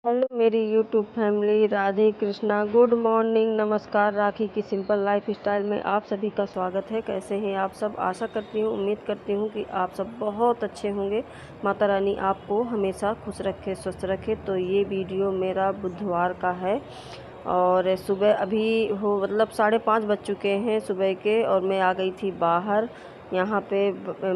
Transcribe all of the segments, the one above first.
Hello मेरी YouTube family, Radhe Krishna, good morning, नमस्कार। राखी की सिंपल लाइफ स्टाइल में आप सभी का स्वागत है। कैसे हैं आप सब? आशा करती हूँ, उम्मीद करती हूँ कि आप सब बहुत अच्छे होंगे। माता रानी आपको हमेशा खुश रखे, स्वस्थ रखे। तो ये वीडियो मेरा बुधवार का है और सुबह अभी हो मतलब 5:30 बज चुके हैं सुबह के, और मैं आ गई थी बाहर। यहाँ पे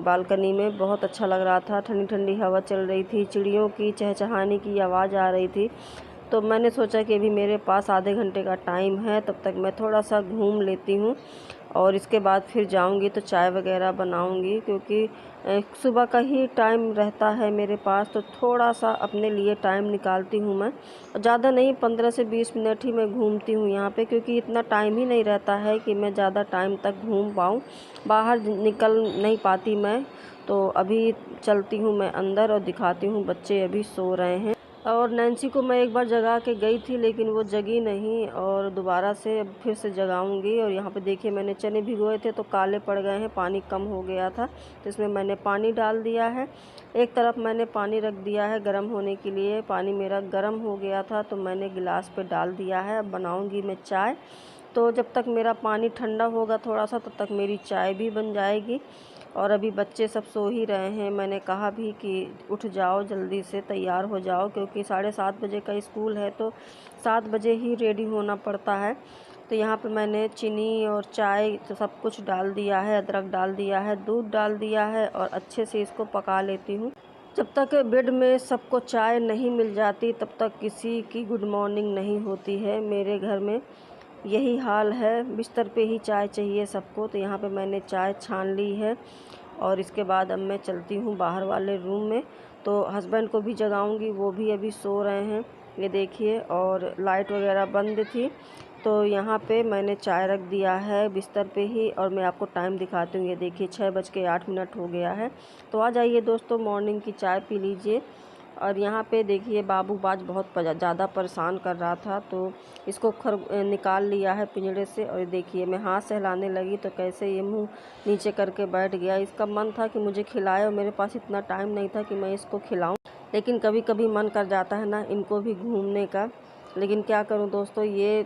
बालकनी में बहुत अच्छा लग रहा था, ठंडी ठंडी हवा चल रही थी, चिड़ियों की चहचहाने की आवाज़ आ रही थी। तो मैंने सोचा कि अभी मेरे पास आधे घंटे का टाइम है, तब तक मैं थोड़ा सा घूम लेती हूँ और इसके बाद फिर जाऊँगी तो चाय वगैरह बनाऊँगी, क्योंकि सुबह का ही टाइम रहता है मेरे पास। तो थोड़ा सा अपने लिए टाइम निकालती हूँ मैं, ज़्यादा नहीं, 15 से 20 मिनट ही मैं घूमती हूँ यहाँ पे, क्योंकि इतना टाइम ही नहीं रहता है कि मैं ज़्यादा टाइम तक घूम पाऊँ। बाहर निकल नहीं पाती मैं। तो अभी चलती हूँ मैं अंदर और दिखाती हूँ, बच्चे अभी सो रहे हैं। और नैन्सी को मैं एक बार जगा के गई थी, लेकिन वो जगी नहीं, और दोबारा से अब फिर से जगाऊंगी। और यहाँ पे देखिए, मैंने चने भिगोए थे तो काले पड़ गए हैं, पानी कम हो गया था, तो इसमें मैंने पानी डाल दिया है। एक तरफ मैंने पानी रख दिया है गर्म होने के लिए। पानी मेरा गर्म हो गया था तो मैंने गिलास पे डाल दिया है। अब बनाऊंगी मैं चाय। तो जब तक मेरा पानी ठंडा होगा थोड़ा सा, तब तक मेरी चाय भी बन जाएगी। और अभी बच्चे सब सो ही रहे हैं। मैंने कहा भी कि उठ जाओ, जल्दी से तैयार हो जाओ, क्योंकि 7:30 बजे का स्कूल है, तो 7 बजे ही रेडी होना पड़ता है। तो यहाँ पे मैंने चीनी और चाय तो सब कुछ डाल दिया है, अदरक डाल दिया है, दूध डाल दिया है, और अच्छे से इसको पका लेती हूँ। जब तक बेड में सबको चाय नहीं मिल जाती, तब तक किसी की गुड मॉर्निंग नहीं होती है। मेरे घर में यही हाल है, बिस्तर पे ही चाय चाहिए सबको। तो यहाँ पे मैंने चाय छान ली है और इसके बाद अब मैं चलती हूँ बाहर वाले रूम में। तो हस्बैंड को भी जगाऊंगी, वो भी अभी सो रहे हैं, ये देखिए। और लाइट वगैरह बंद थी, तो यहाँ पे मैंने चाय रख दिया है बिस्तर पे ही। और मैं आपको टाइम दिखाती हूँ, ये देखिए 6:08 हो गया है। तो आ जाइए दोस्तों, मॉर्निंग की चाय पी लीजिए। और यहाँ पे देखिए, बाबू बाज बहुत ज़्यादा परेशान कर रहा था, तो इसको निकाल लिया है पिंजड़े से। और देखिए, मैं हाथ सहलाने लगी तो कैसे ये मुंह नीचे करके बैठ गया। इसका मन था कि मुझे खिलाए, और मेरे पास इतना टाइम नहीं था कि मैं इसको खिलाऊं। लेकिन कभी कभी मन कर जाता है ना इनको भी घूमने का। लेकिन क्या करूं दोस्तों, ये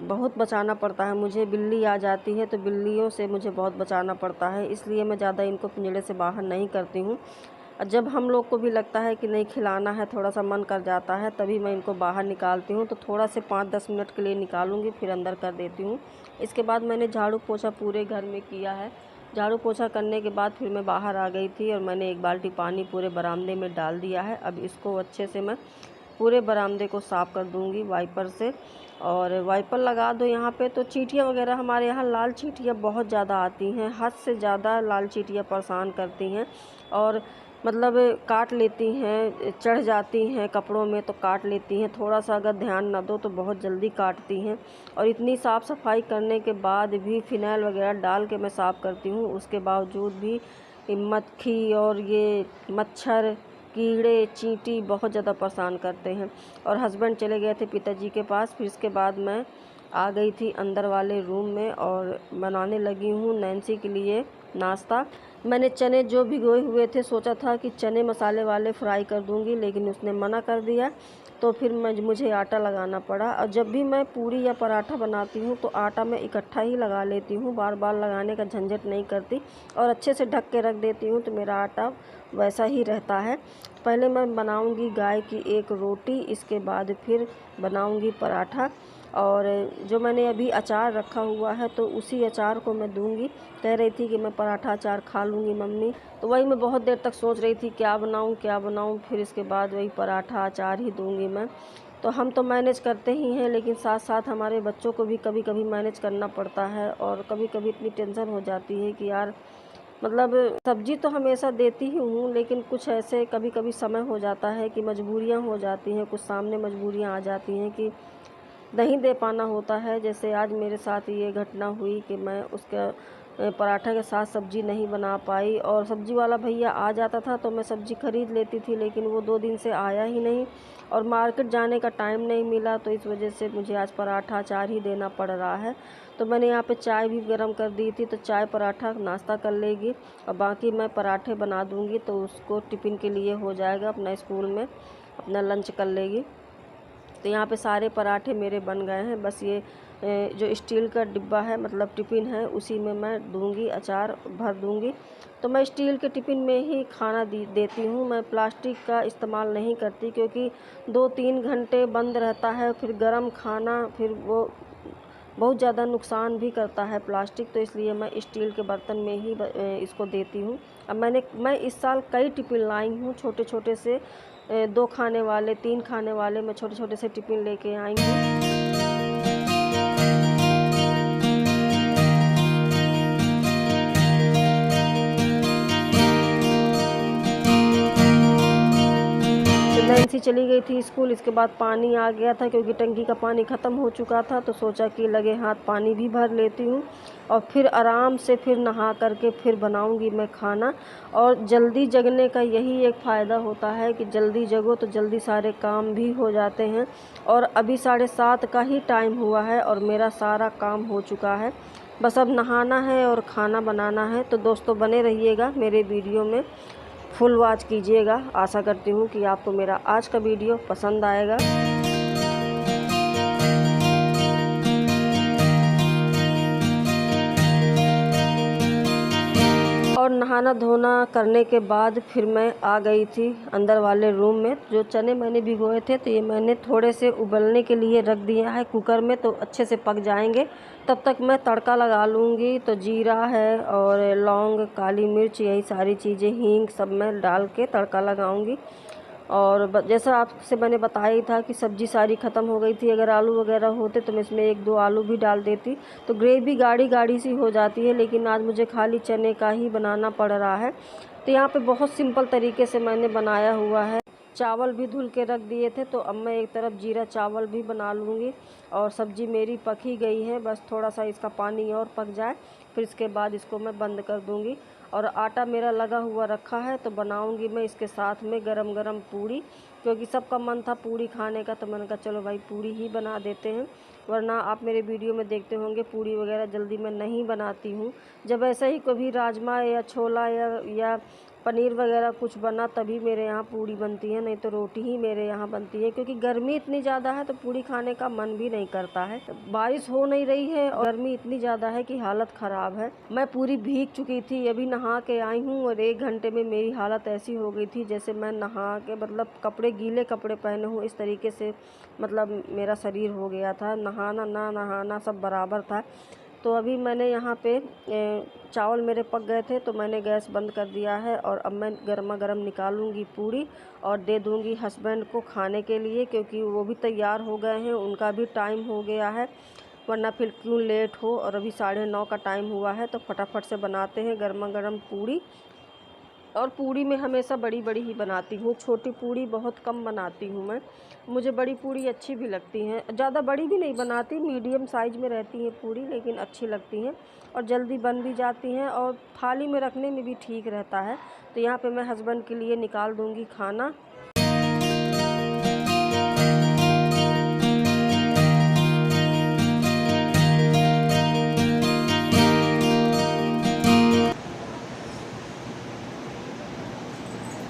बहुत बचाना पड़ता है मुझे। बिल्ली आ जाती है तो बिल्लियों से मुझे बहुत बचाना पड़ता है, इसलिए मैं ज़्यादा इनको पिंजड़े से बाहर नहीं करती हूँ। जब हम लोग को भी लगता है कि नहीं खिलाना है, थोड़ा सा मन कर जाता है, तभी मैं इनको बाहर निकालती हूँ। तो थोड़ा से 5-10 मिनट के लिए निकालूंगी, फिर अंदर कर देती हूँ। इसके बाद मैंने झाड़ू पोछा पूरे घर में किया है। झाड़ू पोछा करने के बाद फिर मैं बाहर आ गई थी, और मैंने एक बाल्टी पानी पूरे बरामदे में डाल दिया है। अब इसको अच्छे से मैं पूरे बरामदे को साफ़ कर दूंगी वाइपर से। और वाइपर लगा दो यहाँ पे, तो चींटियाँ वगैरह, हमारे यहाँ लाल चींटियाँ बहुत ज़्यादा आती हैं, हद से ज़्यादा लाल चींटियाँ परेशान करती हैं। और मतलब काट लेती हैं, चढ़ जाती हैं कपड़ों में तो काट लेती हैं। थोड़ा सा अगर ध्यान ना दो तो बहुत जल्दी काटती हैं। और इतनी साफ़ सफाई करने के बाद भी फिनाइल वगैरह डाल के मैं साफ़ करती हूँ, उसके बावजूद भी मक्खी और ये मच्छर, कीड़े, चींटी बहुत ज़्यादा परेशान करते हैं। और हस्बैंड चले गए थे पिताजी के पास। फिर इसके बाद मैं आ गई थी अंदर वाले रूम में और बनाने लगी हूँ नैन्सी के लिए नाश्ता। मैंने चने जो भिगोए हुए थे, सोचा था कि चने मसाले वाले फ्राई कर दूंगी, लेकिन उसने मना कर दिया। तो फिर मुझे आटा लगाना पड़ा। और जब भी मैं पूरी या पराठा बनाती हूँ तो आटा मैं इकट्ठा ही लगा लेती हूँ, बार बार लगाने का झंझट नहीं करती, और अच्छे से ढक के रख देती हूँ, तो मेरा आटा वैसा ही रहता है। पहले मैं बनाऊंगी गाय की एक रोटी, इसके बाद फिर बनाऊंगी पराठा। और जो मैंने अभी अचार रखा हुआ है, तो उसी अचार को मैं दूंगी। कह रही थी कि मैं पराठा अचार खा लूँगी मम्मी, तो वही मैं बहुत देर तक सोच रही थी क्या बनाऊँ क्या बनाऊँ। फिर इसके बाद वही पराठा अचार ही दूंगी मैं। तो हम तो मैनेज करते ही हैं, लेकिन साथ साथ हमारे बच्चों को भी कभी कभी मैनेज करना पड़ता है। और कभी कभी इतनी टेंशन हो जाती है कि यार, मतलब सब्जी तो हमेशा देती ही हूँ, लेकिन कुछ ऐसे कभी कभी समय हो जाता है कि मजबूरियाँ हो जाती हैं, कुछ सामने मजबूरियाँ आ जाती हैं कि नहीं दे पाना होता है। जैसे आज मेरे साथ ये घटना हुई कि मैं उसका पराठा के साथ सब्ज़ी नहीं बना पाई, और सब्ज़ी वाला भैया आ जाता था तो मैं सब्ज़ी ख़रीद लेती थी, लेकिन वो 2 दिन से आया ही नहीं, और मार्केट जाने का टाइम नहीं मिला। तो इस वजह से मुझे आज पराठा अचार ही देना पड़ रहा है। तो मैंने यहाँ पे चाय भी गर्म कर दी थी, तो चाय पराठा नाश्ता कर लेगी, और बाकी मैं पराठे बना दूँगी, तो उसको टिफ़िन के लिए हो जाएगा, अपना स्कूल में अपना लंच कर लेगी। तो यहाँ पे सारे पराठे मेरे बन गए हैं। बस ये जो स्टील का डिब्बा है, मतलब टिफ़िन है, उसी में मैं दूंगी, अचार भर दूंगी। तो मैं स्टील के टिफ़िन में ही खाना देती हूँ। मैं प्लास्टिक का इस्तेमाल नहीं करती, क्योंकि 2-3 घंटे बंद रहता है, फिर गर्म खाना, फिर वो बहुत ज़्यादा नुकसान भी करता है प्लास्टिक। तो इसलिए मैं स्टील के बर्तन में ही इसको देती हूँ। अब मैं इस साल कई टिफ़िन लाई हूँ, छोटे छोटे से 2 खाने वाले, 3 खाने वाले, मैं छोटे छोटे से टिफ़िन लेके आई हूँ। नैन्सी चली गई थी स्कूल, इसके बाद पानी आ गया था, क्योंकि टंकी का पानी ख़त्म हो चुका था। तो सोचा कि लगे हाथ पानी भी भर लेती हूँ, और फिर आराम से फिर नहा करके फिर बनाऊँगी मैं खाना। और जल्दी जगने का यही एक फ़ायदा होता है कि जल्दी जगो तो जल्दी सारे काम भी हो जाते हैं। और अभी 7:30 का ही टाइम हुआ है और मेरा सारा काम हो चुका है। बस अब नहाना है और खाना बनाना है। तो दोस्तों, बने रहिएगा मेरे वीडियो में, फुल वॉच कीजिएगा। आशा करती हूँ कि आपको मेरा आज का वीडियो पसंद आएगा। और नहाना धोना करने के बाद फिर मैं आ गई थी अंदर वाले रूम में। जो चने मैंने भिगोए थे, तो ये मैंने थोड़े से उबलने के लिए रख दिया है कुकर में, तो अच्छे से पक जाएंगे। तब तक मैं तड़का लगा लूँगी। तो जीरा है और लौंग, काली मिर्च, यही सारी चीज़ें, हींग, सब मैं डाल के तड़का लगाऊँगी। और जैसा आपसे मैंने बताया ही था कि सब्ज़ी सारी ख़त्म हो गई थी। अगर आलू वगैरह होते तो मैं इसमें 1-2 आलू भी डाल देती, तो ग्रेवी गाढ़ी गाढ़ी सी हो जाती है। लेकिन आज मुझे खाली चने का ही बनाना पड़ रहा है। तो यहाँ पे बहुत सिंपल तरीके से मैंने बनाया हुआ है। चावल भी धुल के रख दिए थे, तो अब मैं एक तरफ जीरा चावल भी बना लूँगी। और सब्ज़ी मेरी पक ही गई है, बस थोड़ा सा इसका पानी और पक जाए, फिर इसके बाद इसको मैं बंद कर दूँगी। और आटा मेरा लगा हुआ रखा है, तो बनाऊँगी मैं इसके साथ में गरम गरम पूड़ी, क्योंकि सबका मन था पूड़ी खाने का। तो मैंने कहा चलो भाई पूड़ी ही बना देते हैं। वरना आप मेरे वीडियो में देखते होंगे पूड़ी वगैरह जल्दी मैं नहीं बनाती हूँ। जब ऐसे ही कभी राजमा या छोला या पनीर वगैरह कुछ बना, तभी मेरे यहाँ पूड़ी बनती है, नहीं तो रोटी ही मेरे यहाँ बनती है। क्योंकि गर्मी इतनी ज़्यादा है तो पूड़ी खाने का मन भी नहीं करता है। बारिश हो नहीं रही है और गर्मी इतनी ज़्यादा है कि हालत ख़राब है। मैं पूरी भीग चुकी थी, अभी नहा के आई हूँ, और 1 घंटे में मेरी हालत ऐसी हो गई थी जैसे मैं नहा के, मतलब कपड़े, गीले कपड़े पहने हूँ, इस तरीके से मतलब मेरा शरीर हो गया था। नहाना ना नहाना सब बराबर था। तो अभी मैंने यहाँ पे चावल मेरे पक गए थे, तो मैंने गैस बंद कर दिया है। और अब मैं गर्मा गर्म निकालूंगी पूड़ी और दे दूंगी हस्बैंड को खाने के लिए, क्योंकि वो भी तैयार हो गए हैं, उनका भी टाइम हो गया है। वरना फिर क्यों लेट हो। और अभी 9:30 का टाइम हुआ है, तो फटाफट से बनाते हैं गर्मा गर्म पूड़ी। और पूड़ी में हमेशा बड़ी बड़ी ही बनाती हूँ, छोटी पूड़ी बहुत कम बनाती हूँ मैं। मुझे बड़ी पूड़ी अच्छी भी लगती हैं, ज़्यादा बड़ी भी नहीं बनाती, मीडियम साइज़ में रहती हैं पूड़ी, लेकिन अच्छी लगती हैं और जल्दी बन भी जाती हैं, और थाली में रखने में भी ठीक रहता है। तो यहाँ पे मैं हस्बैंड के लिए निकाल दूँगी खाना।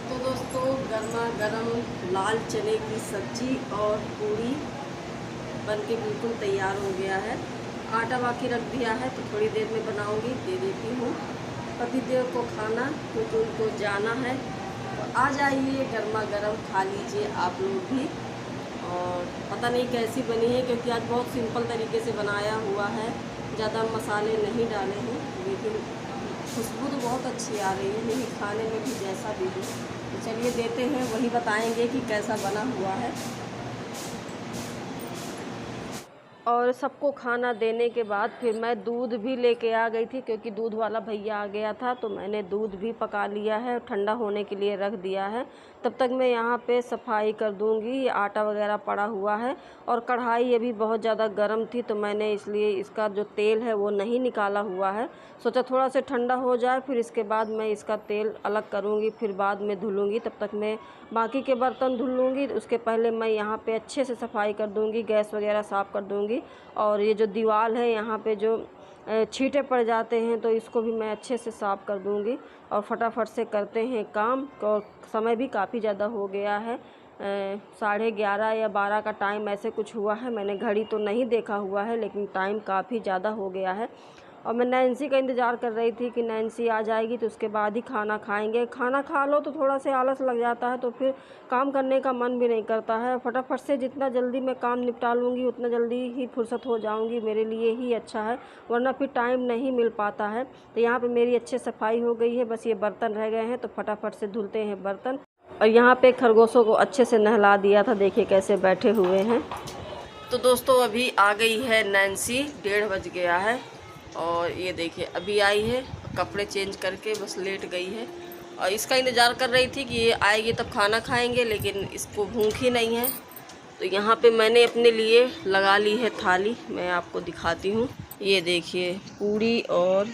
तो दोस्तों, गर्मा गर्म लाल चने की सब्ज़ी और पूड़ी बनके बिल्कुल तैयार हो गया है। आटा बाकी रख दिया है, तो थोड़ी देर में बनाऊंगी, दे देती हूँ पतिदेव को खाना, क्योंकि उनको जाना है। तो आ जाइए, गर्मा गर्म खा लीजिए आप लोग भी। और पता नहीं कैसी बनी है, क्योंकि आज बहुत सिंपल तरीके से बनाया हुआ है, ज़्यादा मसाले नहीं डाले हैं, लेकिन खुशबू तो बहुत अच्छी आ रही है, लेकिन खाने में भी जैसा भी हो। तो चलिए देते हैं, वही बताएंगे कि कैसा बना हुआ है। और सबको खाना देने के बाद फिर मैं दूध भी लेके आ गई थी, क्योंकि दूध वाला भैया आ गया था। तो मैंने दूध भी पका लिया है, ठंडा होने के लिए रख दिया है। तब तक मैं यहाँ पे सफाई कर दूँगी, आटा वगैरह पड़ा हुआ है। और कढ़ाई अभी बहुत ज़्यादा गर्म थी, तो मैंने इसलिए इसका जो तेल है वो नहीं निकाला हुआ है। सोचा थोड़ा सा ठंडा हो जाए, फिर इसके बाद मैं इसका तेल अलग करूँगी, फिर बाद में धुलूँगी। तब तक मैं बाकी के बर्तन धुल लूँगी। उसके पहले मैं यहाँ पे अच्छे से सफाई कर दूँगी, गैस वगैरह साफ़ कर दूँगी। और ये जो दीवार है, यहाँ पे जो छींटे पड़ जाते हैं, तो इसको भी मैं अच्छे से साफ़ कर दूँगी। और फटाफट से करते हैं काम, और समय भी काफ़ी ज़्यादा हो गया है। 11:30 या 12 का टाइम ऐसे कुछ हुआ है। मैंने घड़ी तो नहीं देखा हुआ है, लेकिन टाइम काफ़ी ज़्यादा हो गया है और मैं नैन्सी का इंतज़ार कर रही थी कि नैन्सी आ जाएगी तो उसके बाद ही खाना खाएंगे। खाना खा लो तो थोड़ा सा आलस लग जाता है, तो फिर काम करने का मन भी नहीं करता है। फटाफट से जितना जल्दी मैं काम निपटा लूँगी उतना जल्दी ही फुर्सत हो जाऊँगी, मेरे लिए ही अच्छा है, वरना फिर टाइम नहीं मिल पाता है। तो यहाँ पे मेरी अच्छे सफाई हो गई है, बस ये बर्तन रह गए हैं तो फटाफट से धुलते हैं बर्तन। और यहाँ पे खरगोशों को अच्छे से नहला दिया था, देखिए कैसे बैठे हुए हैं। तो दोस्तों अभी आ गई है नैन्सी, 1:30 बज गया है और ये देखिए अभी आई है, कपड़े चेंज करके बस लेट गई है और इसका इंतज़ार कर रही थी कि ये आएगी तब खाना खाएंगे, लेकिन इसको भूख ही नहीं है। तो यहाँ पे मैंने अपने लिए लगा ली है थाली, मैं आपको दिखाती हूँ। ये देखिए पूरी और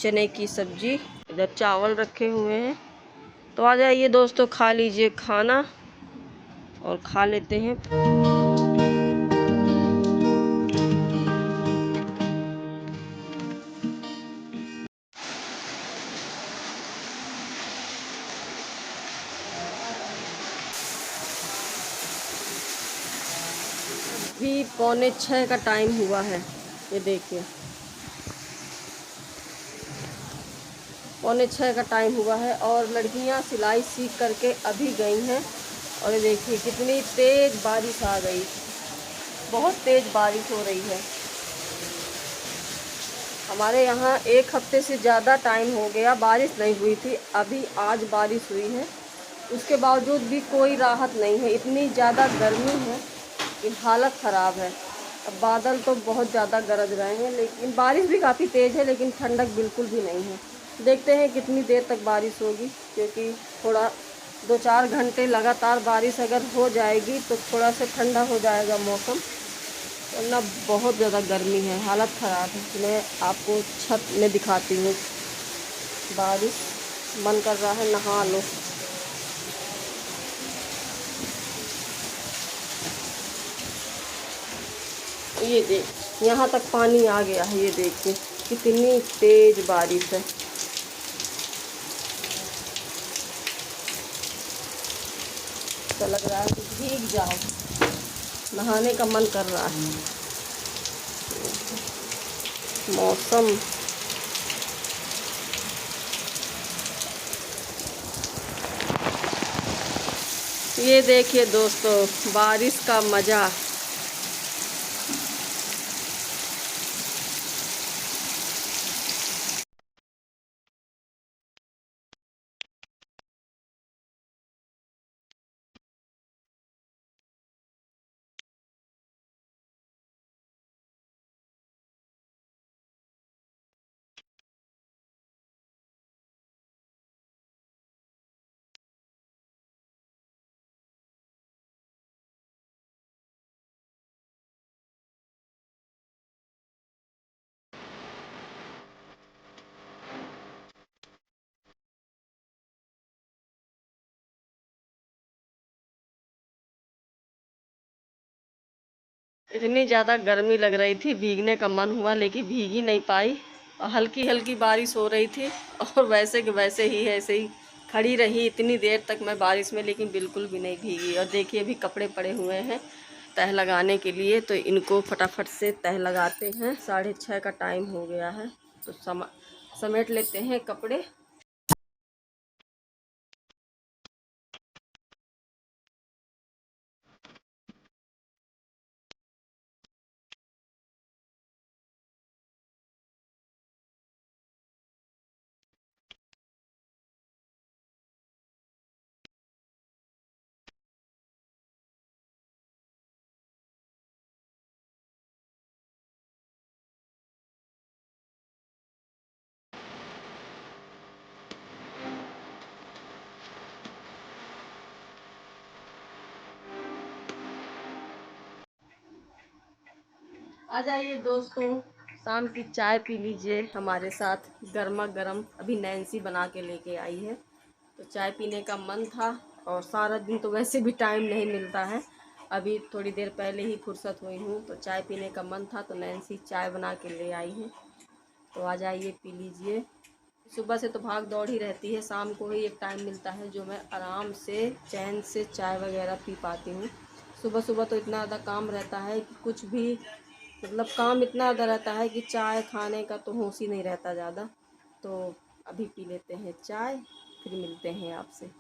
चने की सब्जी, इधर चावल रखे हुए हैं। तो आ जाइए दोस्तों, खा लीजिए खाना और खा लेते हैं। अभी 5:45 का टाइम हुआ है, ये देखिए 5:45 का टाइम हुआ है और लड़कियां सिलाई सीख करके अभी गई हैं। और ये देखिए कितनी तेज़ बारिश आ गई, बहुत तेज़ बारिश हो रही है। हमारे यहाँ 1 हफ्ते से ज़्यादा टाइम हो गया बारिश नहीं हुई थी, अभी आज बारिश हुई है। उसके बावजूद भी कोई राहत नहीं है, इतनी ज़्यादा गर्मी है कि हालत ख़राब है। अब बादल तो बहुत ज़्यादा गरज रहे हैं, लेकिन बारिश भी काफ़ी तेज़ है, लेकिन ठंडक बिल्कुल भी नहीं है। देखते हैं कितनी देर तक बारिश होगी, क्योंकि थोड़ा 2-4 घंटे लगातार बारिश अगर हो जाएगी तो थोड़ा सा ठंडा हो जाएगा मौसम, वरना बहुत ज़्यादा गर्मी है, हालत ख़राब है। मैं आपको छत में दिखाती हूँ, बारिश, मन कर रहा है नहा लो। ये देख यहाँ तक पानी आ गया है, ये देखिए कितनी तेज बारिश है। तो लग रहा है कि भीग जाओ, नहाने का मन कर रहा है। मौसम ये देखिए दोस्तों, बारिश का मज़ा। इतनी ज़्यादा गर्मी लग रही थी, भीगने का मन हुआ लेकिन भीग ही नहीं पाई। और हल्की हल्की बारिश हो रही थी और वैसे के वैसे ही ऐसे ही खड़ी रही इतनी देर तक मैं बारिश में, लेकिन बिल्कुल भी नहीं भीगी। और देखिए अभी कपड़े पड़े हुए हैं तह लगाने के लिए, तो इनको फटाफट से तह लगाते हैं। 6:30 का टाइम हो गया है, तो समेट लेते हैं कपड़े। आ जाइए दोस्तों, शाम की चाय पी लीजिए हमारे साथ, गर्मा गर्म अभी नैन्सी बना के लेके आई है। तो चाय पीने का मन था और सारा दिन तो वैसे भी टाइम नहीं मिलता है, अभी थोड़ी देर पहले ही फुर्सत हुई हूँ तो चाय पीने का मन था, तो नैन्सी चाय बना के ले आई है। तो आ जाइए पी लीजिए। सुबह से तो भाग दौड़ ही रहती है, शाम को ही एक टाइम मिलता है जो मैं आराम से चैन से चाय वगैरह पी पाती हूँ। सुबह सुबह तो इतना ज़्यादा काम रहता है कि कुछ भी मतलब काम इतना ज़्यादा रहता है कि चाय खाने का तो होश ही नहीं रहता ज़्यादा। तो अभी पी लेते हैं चाय, फिर मिलते हैं आपसे।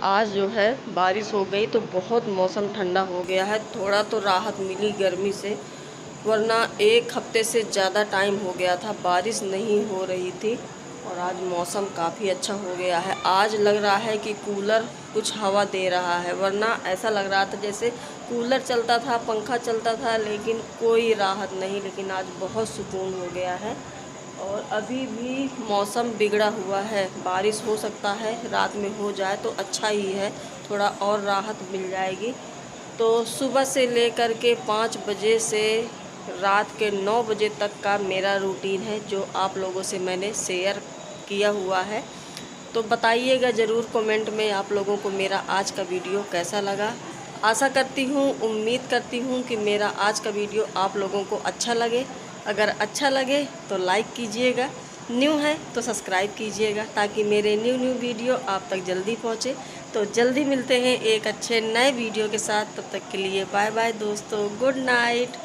आज जो है बारिश हो गई तो बहुत मौसम ठंडा हो गया है, थोड़ा तो राहत मिली गर्मी से, वरना एक हफ्ते से ज़्यादा टाइम हो गया था बारिश नहीं हो रही थी। और आज मौसम काफ़ी अच्छा हो गया है। आज लग रहा है कि कूलर कुछ हवा दे रहा है, वरना ऐसा लग रहा था जैसे कूलर चलता था, पंखा चलता था, लेकिन कोई राहत नहीं। लेकिन आज बहुत सुकून हो गया है और अभी भी मौसम बिगड़ा हुआ है, बारिश हो सकता है, रात में हो जाए तो अच्छा ही है, थोड़ा और राहत मिल जाएगी। तो सुबह से लेकर के 5 बजे से रात के 9 बजे तक का मेरा रूटीन है जो आप लोगों से मैंने शेयर किया हुआ है। तो बताइएगा ज़रूर कमेंट में आप लोगों को मेरा आज का वीडियो कैसा लगा। आशा करती हूँ, उम्मीद करती हूँ कि मेरा आज का वीडियो आप लोगों को अच्छा लगे। अगर अच्छा लगे तो लाइक कीजिएगा, न्यू है तो सब्सक्राइब कीजिएगा ताकि मेरे न्यू वीडियो आप तक जल्दी पहुँचे। तो जल्दी मिलते हैं एक अच्छे नए वीडियो के साथ, तब तक के लिए बाय बाय दोस्तों, गुड नाइट।